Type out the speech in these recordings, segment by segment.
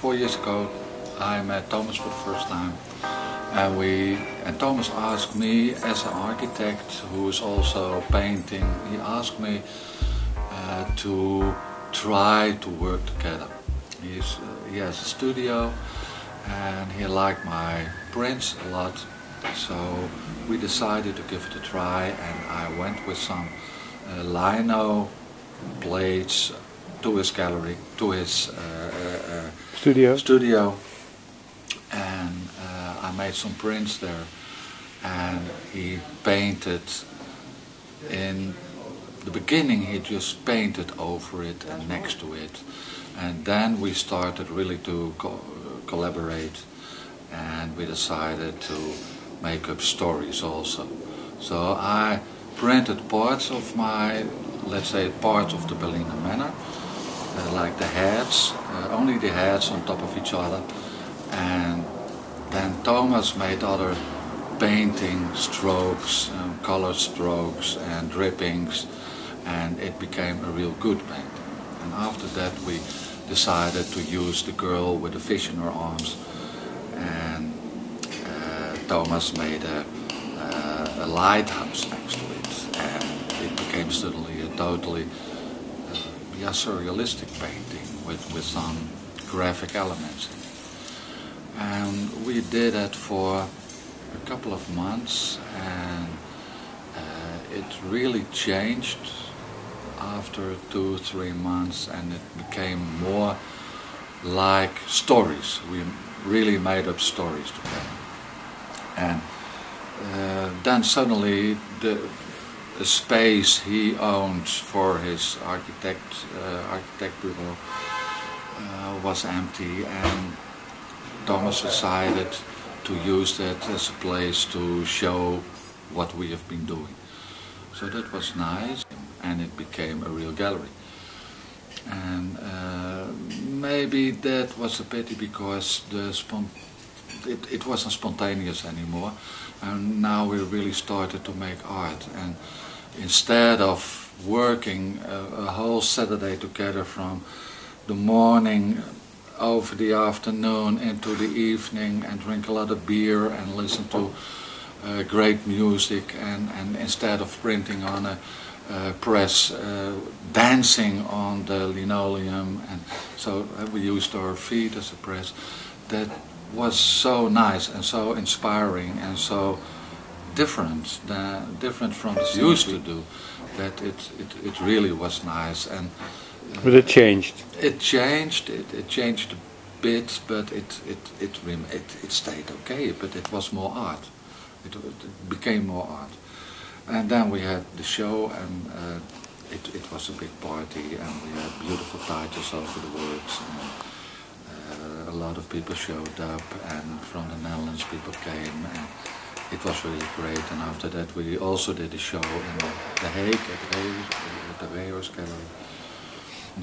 4 years ago, I met Thomas for the first time, and Thomas asked me, as an architect who is also painting, he asked me to try to work together. He has a studio, and he liked my prints a lot, so we decided to give it a try, and I went with some lino plates to his gallery, to his studio, and I made some prints there, and he painted. In the beginning he just painted over it and next to it, and then we started really to collaborate, and we decided to make up stories also. So I printed parts of my, let's say, parts of the Berliner Manor, like the heads, only the heads on top of each other, and then Thomas made other painting strokes, color strokes and drippings, and it became a real good painting. And after that we decided to use the girl with the fish in her arms, and Thomas made a lighthouse next to it, and it became suddenly a totally surrealistic painting with some graphic elements in it. And we did it for a couple of months, and it really changed after 2-3 months, and it became more like stories. We really made up stories together. And then suddenly the space he owned for his architect bureau was empty, and Thomas decided to use that as a place to show what we have been doing. So that was nice, and it became a real gallery. And maybe that was a pity, because it wasn't spontaneous anymore, and now we really started to make art. And instead of working a whole Saturday together from the morning over the afternoon into the evening, and drink a lot of beer and listen to great music, and instead of printing on a press, dancing on the linoleum, and so we used our feet as a press. That was so nice and so inspiring and so different from what we used to do, that it really was nice. And but it changed. It changed a bit, but it stayed okay. But it was more art. It became more art. And then we had the show, and it was a big party, and we had beautiful titles over the works. And a lot of people showed up, and from the Netherlands people came, and it was really great. And after that we also did a show in The Hague at the Riele Gallery.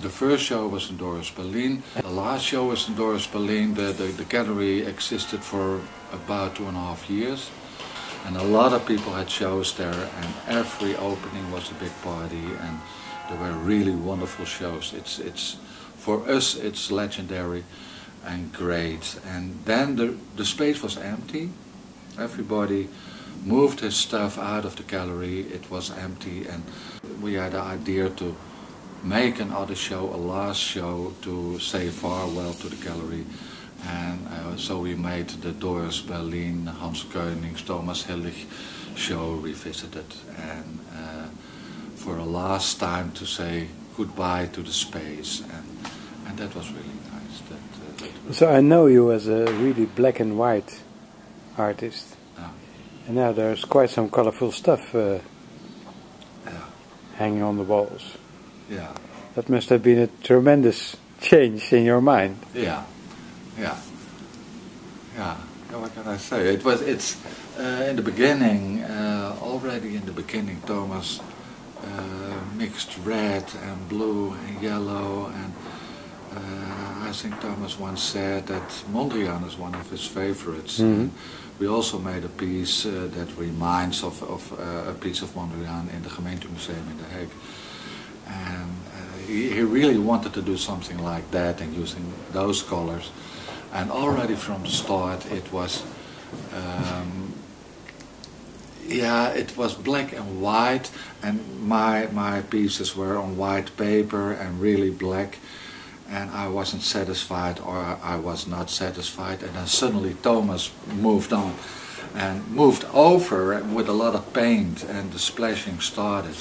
The first show was in Doris-Berlin. The last show was in Doris-Berlin. The gallery existed for about 2.5 years. And a lot of people had shows there, and every opening was a big party, and there were really wonderful shows. It's for us it's legendary and great. And then the space was empty. Everybody moved his stuff out of the gallery. It was empty, and we had the idea to make another show, a last show, to say farewell to the gallery. And so we made the Doris-Berlin, Könings, Thomas Hillig show revisited, and for a last time to say goodbye to the space, and that was really nice. So I know you as a really black and white artist, yeah. And now there's quite some colorful stuff hanging on the walls. Yeah. That must have been a tremendous change in your mind. Yeah. What can I say? It's in the beginning, already in the beginning, Thomas mixed red and blue and yellow, and I think Thomas once said that Mondrian is one of his favorites. Mm-hmm. We also made a piece that reminds of a piece of Mondrian in the Gemeentemuseum in The Hague. And he really wanted to do something like that and using those colors. And already from the start it was, yeah, it was black and white, and my pieces were on white paper and really black, and I wasn't satisfied, or I was not satisfied. And then suddenly Thomas moved on and moved over with a lot of paint, and the splashing started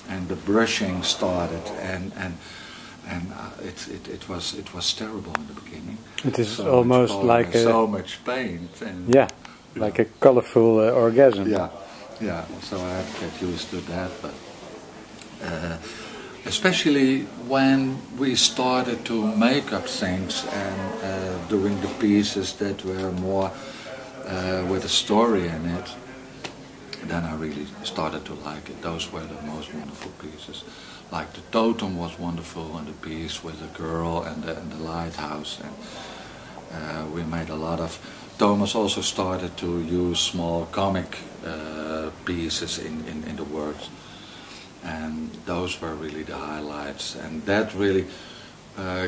and the brushing started, and it was terrible in the beginning. It is so almost like so much paint, and yeah, like a colorful orgasm. Yeah, yeah. So I had to get used to that, but especially when we started to make up things and doing the pieces that were more with a story in it, then I really started to like it. Those were the most wonderful pieces. Like the totem was wonderful, and the piece with the girl and the lighthouse, and we made a lot of. Thomas also started to use small comic pieces in the works, and those were really the highlights, and that really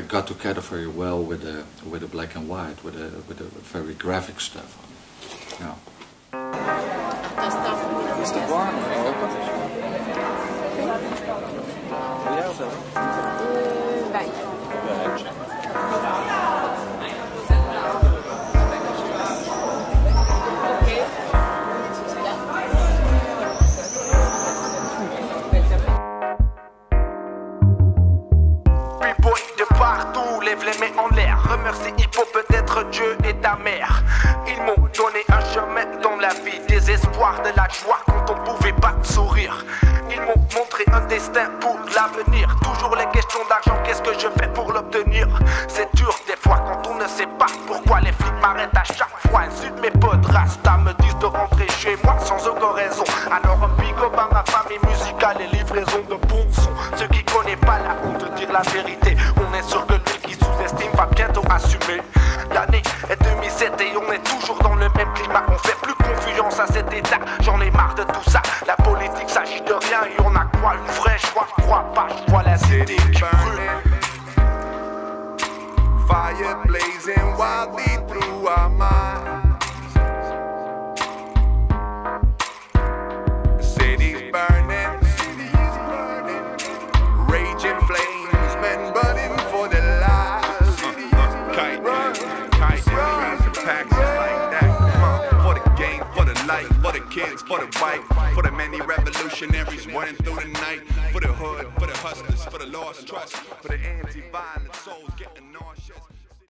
got together very well with the black and white, with the very graphic stuff. Yeah. Is de bar open? Wil jij of wel? Wijn. Lève les mains en l'air, remercie Hippo, peut-être Dieu et ta mère. Ils m'ont donné un chemin dans la vie, des espoirs, de la joie quand on pouvait pas sourire. Ils m'ont montré un destin pour l'avenir. Toujours les questions d'argent, qu'est-ce que je fais pour l'obtenir? C'est dur des fois quand on ne sait pas pourquoi les flics m'arrêtent à chaque fois. Insultent mes potes, Rasta me disent de rentrer chez moi sans aucune raison. Alors un big up à ma famille musicale et livraison de bons sons. Ceux qui connaissent pas la honte de dire la vérité, on est sûr que lui qui sous-estime va bientôt assumer. L'année est 2007 et on est toujours dans le même climat. On fait plus confiance à cet état, j'en ai marre de tout ça. La politique s'agit de rien et on a quoi? Une vraie joie, je crois pas, je vois la cité qui brûle. Fire blazing wildly through our minds. The city's burning, raging flames, men burning for their lives. Kite, packs like that. Come on, for the game, for the light, for the kids, for the white, for the many revolutionaries running through the night, for the hood, for the hustlers, for the lost trust, for the anti-violent souls getting nauseous.